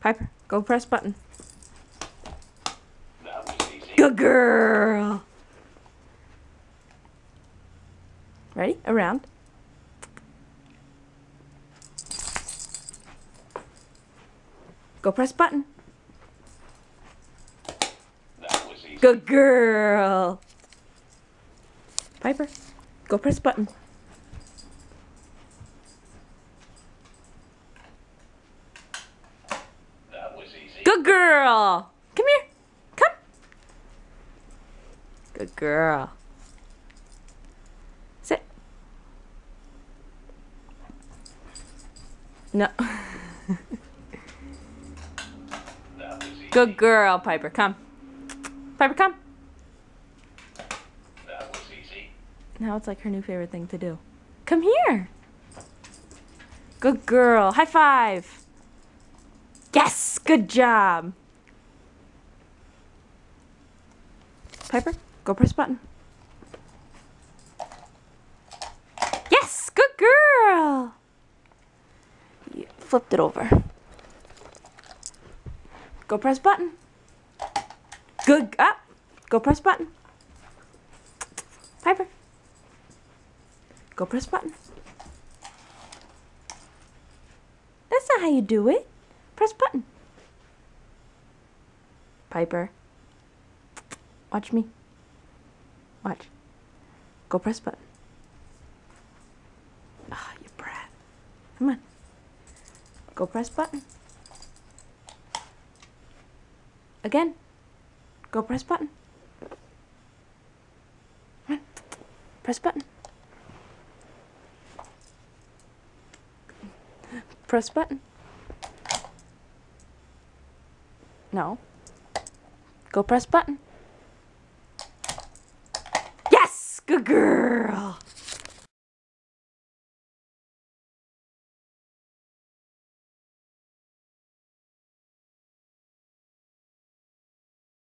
Piper, go press button. That was easy. Good girl. Ready? Around. Go press button. That was easy. Good girl. Piper, go press button. That was easy. Good girl. Come here. Come. Good girl. Sit. No. That was easy. Good girl, Piper. Come. Piper, come. That was easy. Now it's like her new favorite thing to do. Come here. Good girl. High five. Yes. Good job. Piper, go press button. Yes. Good girl. You flipped it over. Go press button. Good. Up. Go press button. Piper. Go press button. That's not how you do it. Press button. Piper. Watch me. Watch. Go press button. Ah, you brat. Come on. Go press button. Again. Go press button. Come on. Press button. Press button. No. Go press button. Yes! Good girl.